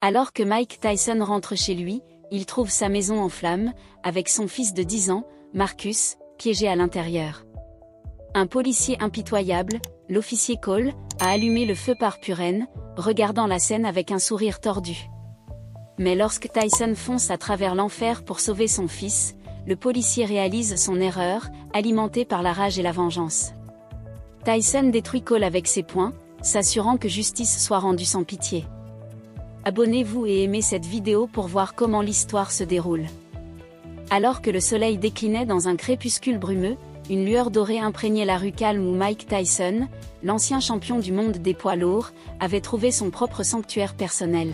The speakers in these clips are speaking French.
Alors que Mike Tyson rentre chez lui, il trouve sa maison en flammes, avec son fils de 10 ans, Marcus, piégé à l'intérieur. Un policier impitoyable, l'officier Cole, a allumé le feu par pure-haine, regardant la scène avec un sourire tordu. Mais lorsque Tyson fonce à travers l'enfer pour sauver son fils, le policier réalise son erreur, alimenté par la rage et la vengeance. Tyson détruit Cole avec ses poings, s'assurant que justice soit rendue sans pitié. Abonnez-vous et aimez cette vidéo pour voir comment l'histoire se déroule. Alors que le soleil déclinait dans un crépuscule brumeux, une lueur dorée imprégnait la rue calme où Mike Tyson, l'ancien champion du monde des poids lourds, avait trouvé son propre sanctuaire personnel.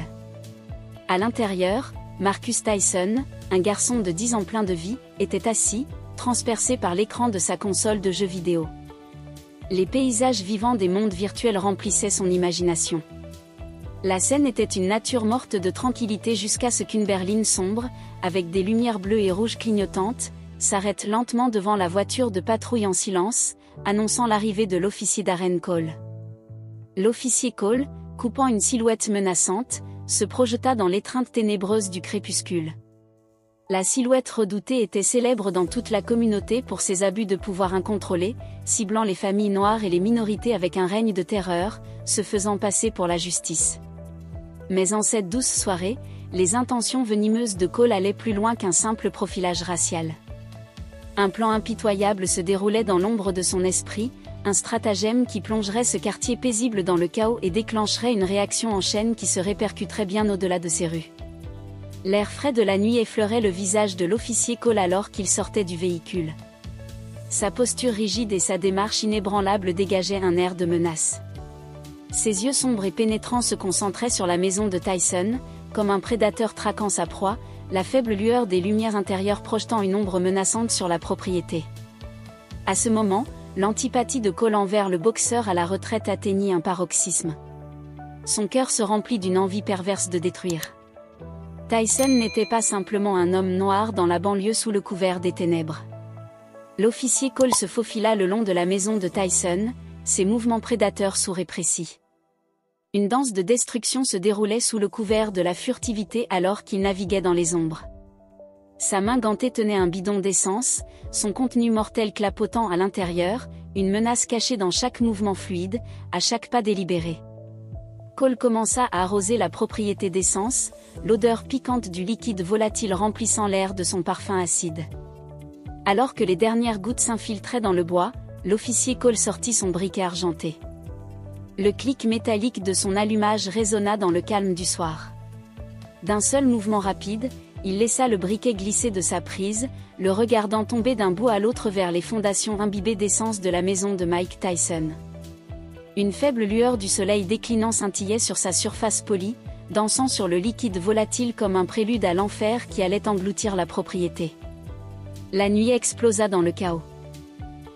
À l'intérieur, Marcus Tyson, un garçon de 10 ans plein de vie, était assis, transpercé par l'écran de sa console de jeux vidéo. Les paysages vivants des mondes virtuels remplissaient son imagination. La scène était une nature morte de tranquillité jusqu'à ce qu'une berline sombre, avec des lumières bleues et rouges clignotantes, s'arrête lentement devant la voiture de patrouille en silence, annonçant l'arrivée de l'officier Darren Cole. L'officier Cole, coupant une silhouette menaçante, se projeta dans l'étreinte ténébreuse du crépuscule. La silhouette redoutée était célèbre dans toute la communauté pour ses abus de pouvoir incontrôlés, ciblant les familles noires et les minorités avec un règne de terreur, se faisant passer pour la justice. Mais en cette douce soirée, les intentions venimeuses de Cole allaient plus loin qu'un simple profilage racial. Un plan impitoyable se déroulait dans l'ombre de son esprit, un stratagème qui plongerait ce quartier paisible dans le chaos et déclencherait une réaction en chaîne qui se répercuterait bien au-delà de ses rues. L'air frais de la nuit effleurait le visage de l'officier Cole alors qu'il sortait du véhicule. Sa posture rigide et sa démarche inébranlable dégageaient un air de menace. Ses yeux sombres et pénétrants se concentraient sur la maison de Tyson, comme un prédateur traquant sa proie, la faible lueur des lumières intérieures projetant une ombre menaçante sur la propriété. À ce moment, l'antipathie de Cole envers le boxeur à la retraite atteignit un paroxysme. Son cœur se remplit d'une envie perverse de détruire. Tyson n'était pas simplement un homme noir dans la banlieue sous le couvert des ténèbres. L'officier Cole se faufila le long de la maison de Tyson, ses mouvements prédateurs sourds et précis. Une danse de destruction se déroulait sous le couvert de la furtivité alors qu'il naviguait dans les ombres. Sa main gantée tenait un bidon d'essence, son contenu mortel clapotant à l'intérieur, une menace cachée dans chaque mouvement fluide, à chaque pas délibéré. Cole commença à arroser la propriété d'essence, l'odeur piquante du liquide volatile remplissant l'air de son parfum acide. Alors que les dernières gouttes s'infiltraient dans le bois, l'officier Cole sortit son briquet argenté. Le clic métallique de son allumage résonna dans le calme du soir. D'un seul mouvement rapide, il laissa le briquet glisser de sa prise, le regardant tomber d'un bout à l'autre vers les fondations imbibées d'essence de la maison de Mike Tyson. Une faible lueur du soleil déclinant scintillait sur sa surface polie, dansant sur le liquide volatile comme un prélude à l'enfer qui allait engloutir la propriété. La nuit explosa dans le chaos.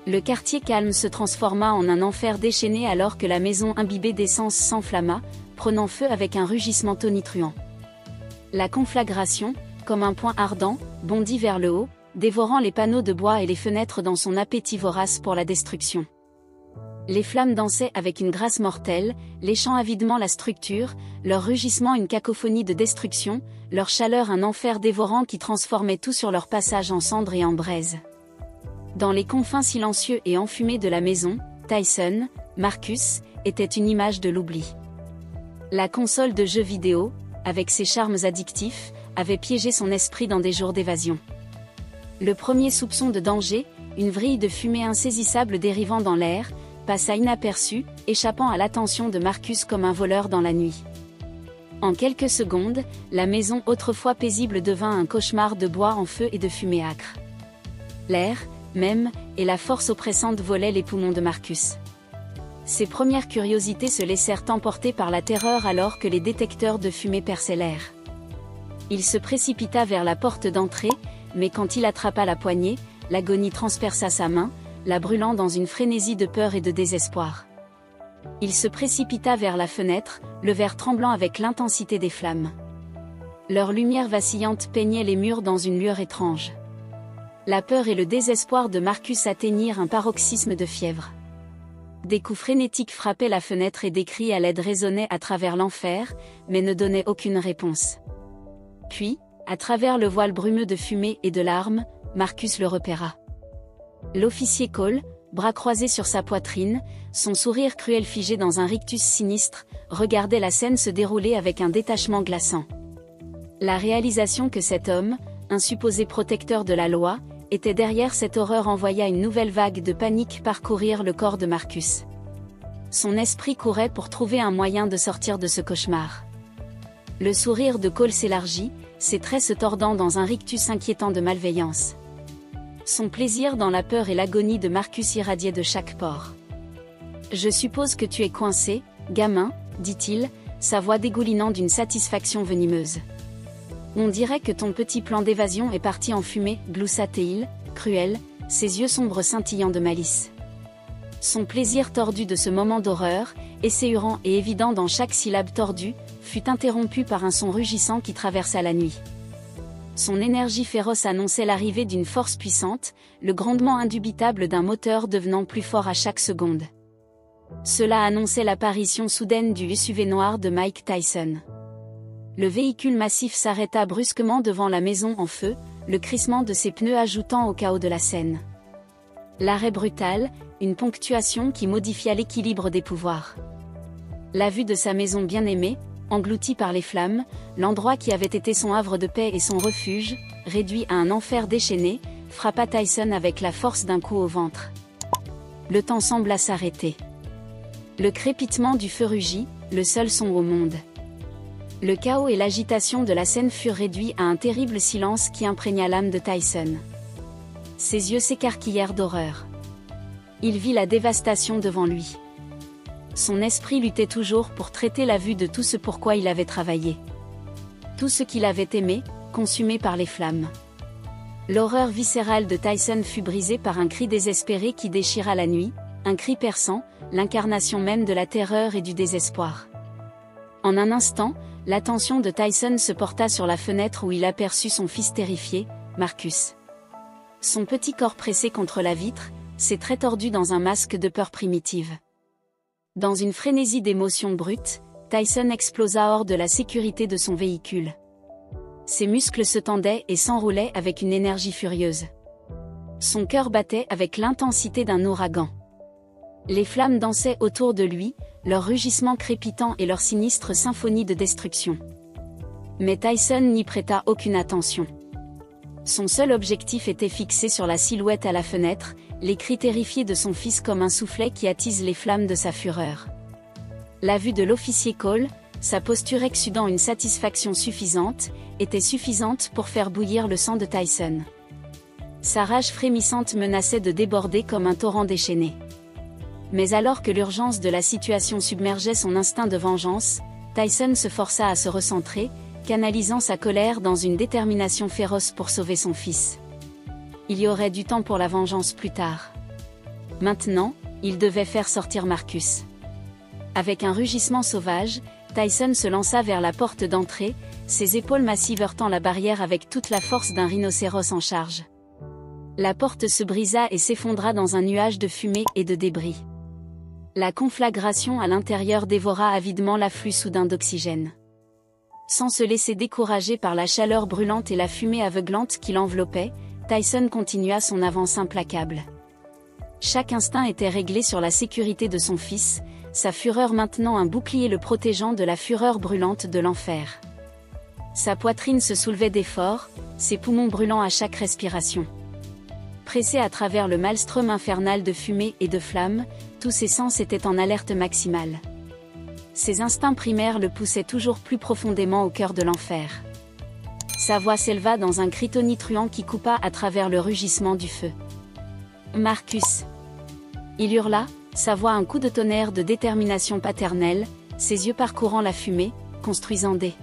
Le quartier calme se transforma en un enfer déchaîné alors que la maison imbibée d'essence s'enflamma, prenant feu avec un rugissement tonitruant. La conflagration, comme un poing ardent, bondit vers le haut, dévorant les panneaux de bois et les fenêtres dans son appétit vorace pour la destruction. Les flammes dansaient avec une grâce mortelle, léchant avidement la structure, leur rugissement une cacophonie de destruction, leur chaleur un enfer dévorant qui transformait tout sur leur passage en cendres et en braise. Dans les confins silencieux et enfumés de la maison, Tyson, Marcus, était une image de l'oubli. La console de jeux vidéo, avec ses charmes addictifs, avait piégé son esprit dans des jours d'évasion. Le premier soupçon de danger, une vrille de fumée insaisissable dérivant dans l'air, passa inaperçu, échappant à l'attention de Marcus comme un voleur dans la nuit. En quelques secondes, la maison autrefois paisible devint un cauchemar de bois en feu et de fumée âcre. L'air, même, et la force oppressante volaient les poumons de Marcus. Ses premières curiosités se laissèrent emporter par la terreur alors que les détecteurs de fumée perçaient l'air. Il se précipita vers la porte d'entrée, mais quand il attrapa la poignée, l'agonie transperça sa main, la brûlant dans une frénésie de peur et de désespoir. Il se précipita vers la fenêtre, le verre tremblant avec l'intensité des flammes. Leur lumière vacillante peignait les murs dans une lueur étrange. La peur et le désespoir de Marcus atteignirent un paroxysme de fièvre. Des coups frénétiques frappaient la fenêtre et des cris à l'aide résonnaient à travers l'enfer, mais ne donnaient aucune réponse. Puis, à travers le voile brumeux de fumée et de larmes, Marcus le repéra. L'officier Cole, bras croisés sur sa poitrine, son sourire cruel figé dans un rictus sinistre, regardait la scène se dérouler avec un détachement glaçant. La réalisation que cet homme, un supposé protecteur de la loi, était derrière cette horreur envoya une nouvelle vague de panique parcourir le corps de Marcus. Son esprit courait pour trouver un moyen de sortir de ce cauchemar. Le sourire de Cole s'élargit, ses traits se tordant dans un rictus inquiétant de malveillance. Son plaisir dans la peur et l'agonie de Marcus irradiait de chaque pore. « Je suppose que tu es coincé, gamin, dit-il, sa voix dégoulinant d'une satisfaction venimeuse. On dirait que ton petit plan d'évasion est parti en fumée, gloussa-t-il, cruel, ses yeux sombres scintillant de malice. Son plaisir tordu de ce moment d'horreur, essayant et évident dans chaque syllabe tordue, fut interrompu par un son rugissant qui traversa la nuit. Son énergie féroce annonçait l'arrivée d'une force puissante, le grondement indubitable d'un moteur devenant plus fort à chaque seconde. Cela annonçait l'apparition soudaine du SUV noir de Mike Tyson. Le véhicule massif s'arrêta brusquement devant la maison en feu, le crissement de ses pneus ajoutant au chaos de la scène. L'arrêt brutal, une ponctuation qui modifia l'équilibre des pouvoirs. La vue de sa maison bien-aimée, engloutie par les flammes, l'endroit qui avait été son havre de paix et son refuge, réduit à un enfer déchaîné, frappa Tyson avec la force d'un coup au ventre. Le temps sembla s'arrêter. Le crépitement du feu rugit, le seul son au monde. Le chaos et l'agitation de la scène furent réduits à un terrible silence qui imprégna l'âme de Tyson. Ses yeux s'écarquillèrent d'horreur. Il vit la dévastation devant lui. Son esprit luttait toujours pour traiter la vue de tout ce pourquoi il avait travaillé. Tout ce qu'il avait aimé, consumé par les flammes. L'horreur viscérale de Tyson fut brisée par un cri désespéré qui déchira la nuit, un cri perçant, l'incarnation même de la terreur et du désespoir. En un instant, l'attention de Tyson se porta sur la fenêtre où il aperçut son fils terrifié, Marcus. Son petit corps pressé contre la vitre, ses traits tordus dans un masque de peur primitive. Dans une frénésie d'émotions brutes, Tyson explosa hors de la sécurité de son véhicule. Ses muscles se tendaient et s'enroulaient avec une énergie furieuse. Son cœur battait avec l'intensité d'un ouragan. Les flammes dansaient autour de lui, leurs rugissements crépitants et leur sinistre symphonie de destruction. Mais Tyson n'y prêta aucune attention. Son seul objectif était fixé sur la silhouette à la fenêtre, les cris terrifiés de son fils comme un soufflet qui attise les flammes de sa fureur. La vue de l'officier Cole, sa posture exsudant une satisfaction suffisante, était suffisante pour faire bouillir le sang de Tyson. Sa rage frémissante menaçait de déborder comme un torrent déchaîné. Mais alors que l'urgence de la situation submergeait son instinct de vengeance, Tyson se força à se recentrer, canalisant sa colère dans une détermination féroce pour sauver son fils. Il y aurait du temps pour la vengeance plus tard. Maintenant, il devait faire sortir Marcus. Avec un rugissement sauvage, Tyson se lança vers la porte d'entrée, ses épaules massives heurtant la barrière avec toute la force d'un rhinocéros en charge. La porte se brisa et s'effondra dans un nuage de fumée et de débris. La conflagration à l'intérieur dévora avidement l'afflux soudain d'oxygène. Sans se laisser décourager par la chaleur brûlante et la fumée aveuglante qui l'enveloppait, Tyson continua son avance implacable. Chaque instinct était réglé sur la sécurité de son fils, sa fureur maintenant un bouclier le protégeant de la fureur brûlante de l'enfer. Sa poitrine se soulevait d'effort, ses poumons brûlant à chaque respiration. Pressé à travers le maelstrom infernal de fumée et de flammes, tous ses sens étaient en alerte maximale. Ses instincts primaires le poussaient toujours plus profondément au cœur de l'enfer. Sa voix s'éleva dans un cri tonitruant qui coupa à travers le rugissement du feu. « Marcus !» Il hurla, sa voix un coup de tonnerre de détermination paternelle, ses yeux parcourant la fumée, construisant des